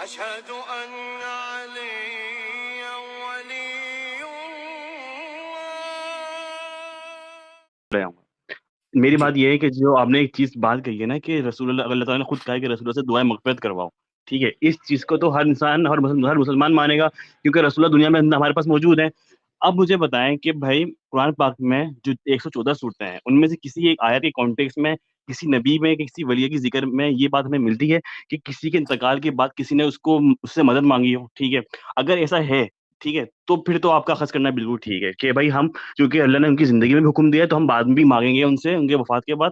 أشهد أن عليا ولي الله. میری جی بات یہ ہے کہ جو آپ نے ایک چیز بات کہی ہے نا کہ رسول اللہ تعالیٰ نے خود کہا ہے کہ رسول اللہ سے دعائیں مغفرت کرواؤ، ٹھیک ہے، اس چیز کو تو ہر انسان ہر مسلمان مانے گا کیونکہ رسول اللہ دنیا میں ہمارے پاس موجود ہیں۔ اب مجھے بتائیں کہ بھائی قرآن پاک میں جو 114 صورتیں ہیں ان میں سے کسی ایک آیت کے کانٹیکس میں کسی نبی میں کسی ولی کی ذکر میں یہ بات ہمیں ملتی ہے کہ کسی کے انتقال کے بعد کسی نے اس سے مدد مانگی ہو؟ ٹھیک ہے، اگر ایسا ہے ٹھیک ہے تو پھر تو آپ کا خرچ کرنا بالکل ٹھیک ہے کہ بھائی ہم کیونکہ اللہ نے ان کی زندگی میں بھی حکم دیا ہے تو ہم بعد میں بھی مانگیں گے ان سے ان کے وفات کے بعد،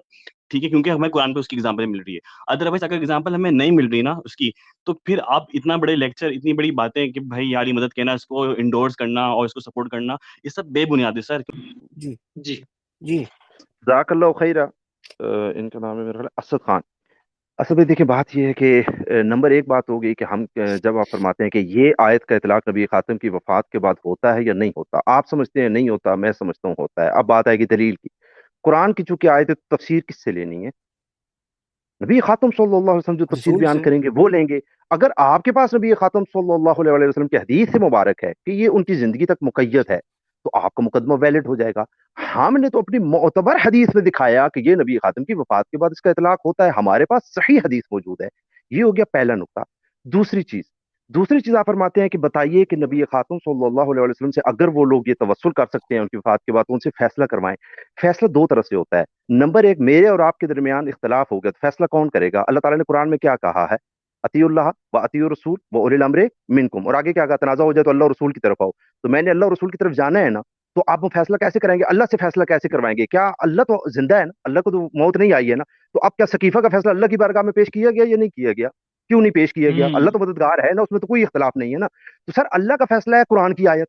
ٹھیک ہے، کیونکہ ہمیں قرآن پہ اس کی ایگزامپل مل رہی ہے۔ ادروائز اگر ایگزامپل ہمیں نہیں مل رہی نا اس کی، تو پھر آپ اتنا بڑے لیکچر اتنی بڑی باتیں کہ بھائی یاری مدد کہنا، اس کو انڈورس کرنا اور اس کو سپورٹ کرنا، یہ سب بے بنیاد ہے سر۔ جی جی جی جزاک اللہ خیرہ۔ ان کا نام ہے میرا خیال ہے اسد خان۔ اصل میں دیکھیں بات یہ ہے کہ نمبر ایک بات ہوگی کہ ہم جب آپ فرماتے ہیں کہ یہ آیت کا اطلاق نبی خاتم کی وفات کے بعد ہوتا ہے یا نہیں ہوتا، آپ سمجھتے ہیں نہیں ہوتا، میں سمجھتا ہوں ہوتا ہے۔ اب بات آئے گی دلیل کی۔ قرآن کی چونکہ آیت تفسیر کس سے لینی ہے؟ نبی خاتم صلی اللہ علیہ وسلم جو تفسیر رسول بیان سے۔ کریں گے وہ لیں گے۔ اگر آپ کے پاس نبی خاتم صلی اللہ علیہ وسلم کی حدیث سے مبارک ہے کہ یہ ان کی زندگی تک مقید ہے تو آپ کا مقدمہ ویلڈ ہو جائے گا۔ ہم نے تو اپنی معتبر حدیث میں دکھایا کہ یہ نبی خاتم کی وفات کے بعد اس کا اطلاق ہوتا ہے، ہمارے پاس صحیح حدیث موجود ہے۔ یہ ہو گیا پہلا نقطہ۔ دوسری چیز آپ فرماتے ہیں کہ بتائیے کہ نبی خاتم صلی اللہ علیہ وسلم سے اگر وہ لوگ یہ توسل کر سکتے ہیں ان کی وفات کے بعد تو ان سے فیصلہ کروائیں۔ فیصلہ دو طرح سے ہوتا ہے۔ نمبر ایک، میرے اور آپ کے درمیان اختلاف ہو گیا تو فیصلہ کون کرے گا؟ اللہ تعالیٰ نے قرآن میں کیا کہا ہے؟ اطیعوا اللہ و اطیعوا الرسول و اولی الامر منکم، اور آگے کیا کہا؟ تنازع ہو جائے تو اللہ اور رسول کی طرف آؤ۔ تو میں نے اللہ اور رسول کی طرف جانا ہے نا، تو آپ وہ فیصلہ کیسے کریں گے؟ اللہ سے فیصلہ کیسے کروائیں گے؟ کیا اللہ تو زندہ ہے نا، اللہ کو تو موت نہیں آئی ہے نا، تو اب کیا سقیفہ کا فیصلہ اللہ کی بارگاہ میں پیش کیا گیا یا نہیں کیا گیا؟ کیوں نہیں پیش کیا گیا؟ اللہ تو مددگار ہے نا، اس میں تو کوئی اختلاف نہیں ہے نا۔ تو سر اللہ کا فیصلہ ہے قرآن کی آیت،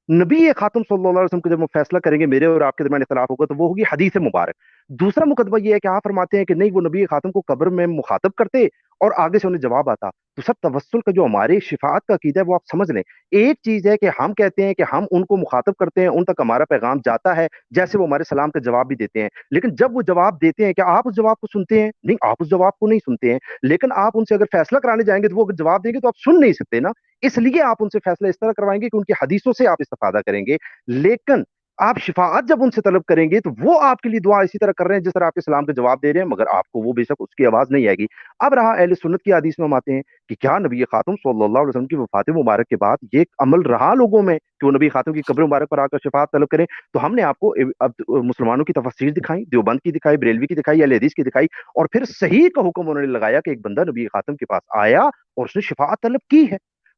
نبی خاتم صلی اللہ علیہ وسلم کو جب ہم فیصلہ کریں گے میرے اور آپ کے درمیان اختلاف ہوگا تو وہ ہوگی حدیث مبارک۔ دوسرا مقدمہ یہ ہے کہ آپ فرماتے ہیں کہ نہیں وہ نبی خاتم کو قبر میں مخاطب کرتے اور آگے سے انہیں جواب آتا، تو سب توسل کا جو ہمارے شفاعت کا عقیدہ ہے وہ آپ سمجھ لیں۔ ایک چیز ہے کہ ہم کہتے ہیں کہ ہم ان کو مخاطب کرتے ہیں، ان تک ہمارا پیغام جاتا ہے، جیسے وہ ہمارے سلام کا جواب بھی دیتے ہیں، لیکن جب وہ جواب دیتے ہیں کیا آپ اس جواب کو سنتے ہیں؟ نہیں، آپ اس جواب کو نہیں سنتے ہیں، لیکن آپ ان سے اگر فیصلہ کرانے جائیں گے تو وہ اگر جواب دیں گے تو آپ سن نہیں سکتے نا، اس لیے آپ ان سے فیصلہ اس طرح کروائیں گے کہ ان کی حدیثوں سے آپ استفادہ کریں گے۔ لیکن آپ شفاعت جب ان سے طلب کریں گے تو وہ آپ کے لیے دعا اسی طرح کر رہے ہیں جس طرح آپ کے سلام کا جواب دے رہے ہیں، مگر آپ کو وہ بے شک اس کی آواز نہیں آئے گی۔ اب رہا اہل سنت کی حدیث میں ہم آتے ہیں کہ کیا نبی خاتم صلی اللہ علیہ وسلم کی وفات مبارک کے بعد یہ عمل رہا لوگوں میں کہ وہ نبی خاتم کی قبر مبارک پر آ کر شفاعت طلب کریں؟ تو ہم نے آپ کو اب مسلمانوں کی تفسیر دکھائی، دیوبند کی دکھائی، بریلوی کی دکھائی، اہل حدیث کی دکھائی، اور پھر صحیح کا حکم انہوں نے لگایا کہ ایک بندہ نبی خاتم کے پاس آیا اور اس نے شفاعت طلب کی ہے۔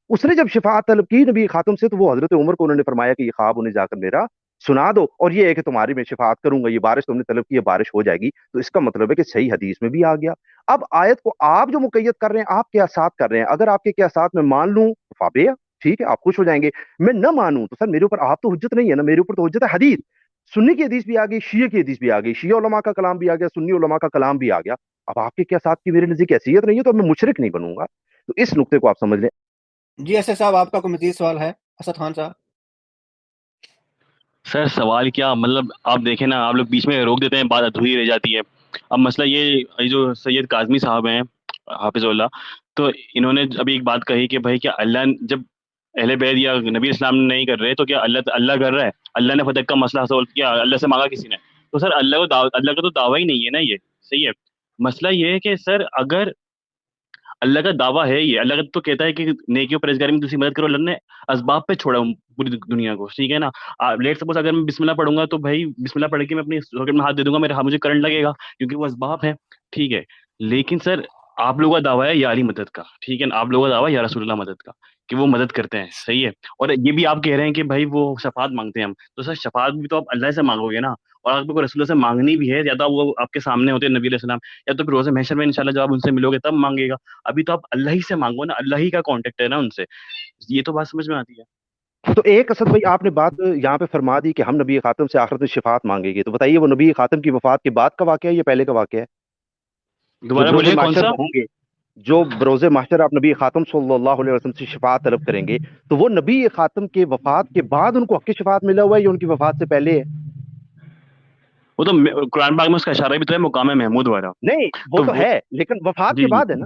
اس نے جب شفاعت طلب کی نبی خاتم سے تو وہ حضرت عمر کو انہوں نے فرمایا کہ یہ خواب انہیں جا کر میرا سنا دو، اور یہ ہے کہ تمہاری میں شفاعت کروں گا، یہ بارش تم نے طلب کی ہے بارش ہو جائے گی۔ تو اس کا مطلب ہے کہ صحیح حدیث میں بھی آ گیا۔ اب آیت کو آپ جو مقید کر رہے ہیں، آپ قیاسات کر رہے ہیں، اگر آپ کے قیاسات میں مان لوں تو فابے ٹھیک ہے، آپ خوش ہو جائیں گے، میں نہ مانوں تو سر میرے اوپر آپ تو حجت نہیں ہے نا، میرے اوپر تو حجت ہے حدیث۔ سنی کی حدیث بھی آ گئی، شیعہ کی حدیث بھی آ گئی، شیعہ علماء کا کلام بھی آ گیا، سنی علماء کا کلام بھی آ گیا۔ اب آپ کے قیاسات کی میرے نزدیک حیثیت نہیں ہے تو اب میں مشرک نہیں بنوں گا۔ تو اس نقطے کو آپ سمجھ لیں۔ جی ایسے صاحب آپ کا کوئی مزید سوال ہے؟ اسد خان صاحب۔ سر سوال کیا مطلب آپ دیکھیں نا، آپ لوگ بیچ میں روک دیتے ہیں، بات ادھوری رہ جاتی ہے۔ اب مسئلہ یہ جو سید کاظمی صاحب ہیں حافظ اللہ، تو انہوں نے ابھی ایک بات کہی کہ بھائی کیا اللہ جب اہل بیت یا نبی اسلام نہیں کر رہے تو کیا اللہ کر رہا ہے؟ اللہ نے فتح کا مسئلہ سولو کیا؟ اللہ سے مانگا کسی نے؟ تو سر اللہ کا تو دعویٰ ہی نہیں ہے نا یہ، صحیح ہے۔ مسئلہ یہ ہے کہ سر اگر اللہ کا دعویٰ ہے، یہ اللہ کا تو کہتا ہے کہ نیکی و پرہیزگاری میں دوسری مدد کرو، اللہ نے اسباب پہ چھوڑا پوری دنیا کو، ٹھیک ہے نا۔ لیٹ سپوز اگر میں بسم اللہ پڑھوں گا تو بھائی بسم اللہ پڑھ کے میں اپنی ساکٹ میں ہاتھ دے دوں گا، میرے ہاتھ مجھے کرنٹ لگے گا کیونکہ وہ اسباب ہے، ٹھیک ہے۔ لیکن سر آپ لوگوں کا دعویٰ ہے یا علی مدد کا، ٹھیک ہے نا، آپ لوگوں کا دعویٰ ہے یا رسول اللہ مدد کا کہ وہ مدد کرتے ہیں، صحیح ہے۔ اور یہ بھی آپ کہہ رہے ہیں کہ بھائی وہ شفاعت مانگتے ہیں ہم، تو سر شفاعت بھی تو آپ اللہ سے مانگو گے نا، اور اگر کو رسول اللہ سے مانگنی بھی ہے یا تو وہ آپ کے سامنے ہوتے ہیں نبی علیہ السلام، یا تو پھر روز محشر میں انشاءاللہ جب آپ ان سے ملو گے تب مانگے گا۔ ابھی تو آپ اللہ ہی سے مانگو نا، اللہ ہی کا کانٹیکٹ ہے نا ان سے، یہ تو بات سمجھ میں آتی ہے۔ تو ایک اسد بھائی آپ نے بات یہاں پہ فرما دی کہ ہم نبی خاتم سے آخرت میں شفاعت مانگیں گے، تو بتائیے وہ نبی خاتم کی وفات کے بعد کا واقعہ ہے یا پہلے کا واقعہ ہے؟ جو دوبارہ بروز بولیے کون محشر سا؟ ہوں گے، جو بروز محشر آپ نبی خاتم صلی اللہ علیہ وسلم سے شفاعت طلب کریں گے، تو وہ نبی خاتم کے وفات کے بعد ان کو حق شفاعت ملا ہوا ہے یا ان کی وفات سے پہلے ہے؟ وہ تو قرآن پاک میں اس کا اشارہ بھی تو ہے مقام محمود والا، نہیں وہ تو تو وہ ہے، لیکن وفات جی کے جی بعد ہے نا،